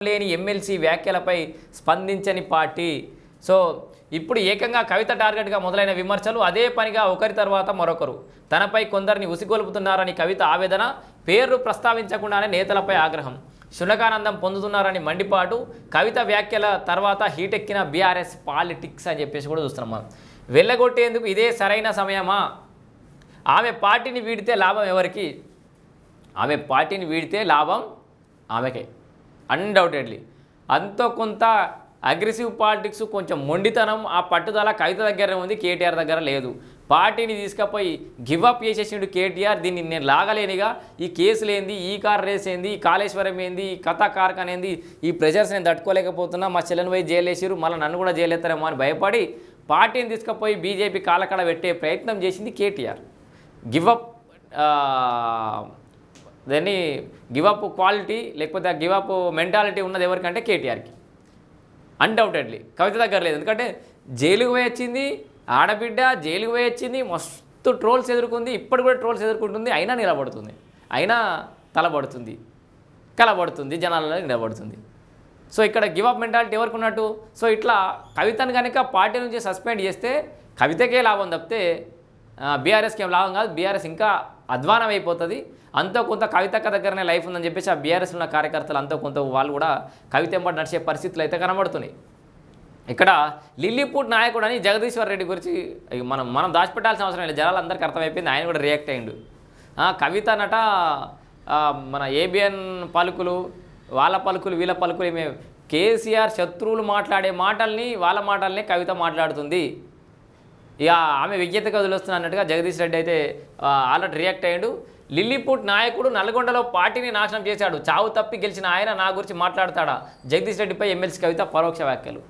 లేని ఎమ్మెల్సీ వ్యాఖ్యలపై స్పందించని party. So ఇప్పుడు ఏకంగా కవిత టార్గెట్గా మొదలైన విమర్శలు అదే పనిగా ఒకరి తర్వాత మరొకరు. తనపై కొందరిని ఉసిగొల్పుతున్నారని కవిత ఆవేదన, పేర్లు ప్రస్తావించకుండానే నేతలపై ఆగ్రహం, శునకానందం పొందుతున్నారని మండిపాటు. కవిత వ్యాఖ్యల తర్వాత హీటెక్కిన బీఆర్ఎస్ పాలిటిక్స్ అని చెప్పేసి కూడా చూస్తున్నాం మనం. వెళ్ళగొట్టేందుకు ఇదే సరైన సమయమా? ఆమె పార్టీని వీడితే లాభం ఎవరికి? ఆమె పార్టీని వీడితే లాభం ఆమెకే అన్డౌటెడ్లీ. అంతో కొంత అగ్రెసివ్ పాలిటిక్స్, కొంచెం మొండితనం, ఆ పట్టుదల కవిత దగ్గర ఉంది, కేటీఆర్ దగ్గర లేదు. పార్టీని తీసుకుపోయి గివప్ చేసేసిండు కేటీఆర్. దీన్ని నేను లాగలేనిగా, ఈ కేసులు ఏంది, ఈ కార్ రేస్ ఏంది, ఈ కాళేశ్వరం ఏంది, ఈ కథ కార్ఖాన ఏంది, ఈ ప్రెజర్స్ నేను తట్టుకోలేకపోతున్నా, మా చెల్లెని పోయి జైలు వేసిరు, మళ్ళీ నన్ను కూడా జైలు ఎత్తారేమో అని భయపడి పార్టీని తీసుకుపోయి బీజేపీ కాలకడ పెట్టే ప్రయత్నం చేసింది కేటీఆర్. గివప్ దాన్ని గివప్ క్వాలిటీ లేకపోతే ఆ గివప్ మెంటాలిటీ ఉన్నది ఎవరికంటే కేటీఆర్కి అన్డౌటెడ్లీ. కవిత దగ్గర లేదు. ఎందుకంటే జైలుకు పోయి వచ్చింది ఆడబిడ్డ, జైలుకు పోయి వచ్చింది, మస్తు ట్రోల్స్ ఎదుర్కొంది, ఇప్పుడు కూడా ట్రోల్స్ ఎదుర్కొంటుంది, అయినా నిలబడుతుంది, అయినా తలబడుతుంది, కలబడుతుంది, జనాలలో నిలబడుతుంది. సో ఇక్కడ గివప్ మెంటాలిటీ ఎవరికి ఉన్నట్టు? సో ఇట్లా కవితను కనుక పార్టీ నుంచి సస్పెండ్ చేస్తే కవితకే లాభం తప్పితే బీఆర్ఎస్కి ఏం లాభం కాదు. బీఆర్ఎస్ ఇంకా అధ్వానం అయిపోతుంది. అంతో కొంత కవితక్క దగ్గరనే లైఫ్ ఉందని చెప్పేసి ఆ బీఆర్ఎస్ ఉన్న కార్యకర్తలు అంతో కొంత వాళ్ళు కూడా కవిత ఎంబడి నడిచే పరిస్థితులు అయితే కనబడుతున్నాయి. ఇక్కడ లిల్లీపూట్ నాయకుడు అని జగదీశ్వర్ రెడ్డి గురించి మనం దాచిపెట్టాల్సిన అవసరం లేదు, జనాలందరికీ అర్థమైపోయింది. ఆయన కూడా రియాక్ట్ అయ్యిండు. కవిత నట మన ఏబిఎన్ పలుకులు, వాళ్ళ పలుకులు, వీళ్ళ పలుకులు, ఏమే కేసీఆర్ శత్రువులు మాట్లాడే మాటల్ని, వాళ్ళ మాటల్ని కవిత మాట్లాడుతుంది. ఇక ఆమె విజ్ఞతగా వదిలేస్తున్నా అన్నట్టుగా జగదీష్ రెడ్డి అయితే ఆల్రెడీ రియాక్ట్ అయ్యాడు. లిల్లీపూట్ నాయకుడు నల్గొండలో పార్టీని నాశనం చేశాడు, చావు తప్పి గెలిచిన ఆయన నా గురించి మాట్లాడతాడా? జగదీష్ రెడ్డిపై ఎమ్మెల్సీ కవిత పరోక్ష వ్యాఖ్యలు.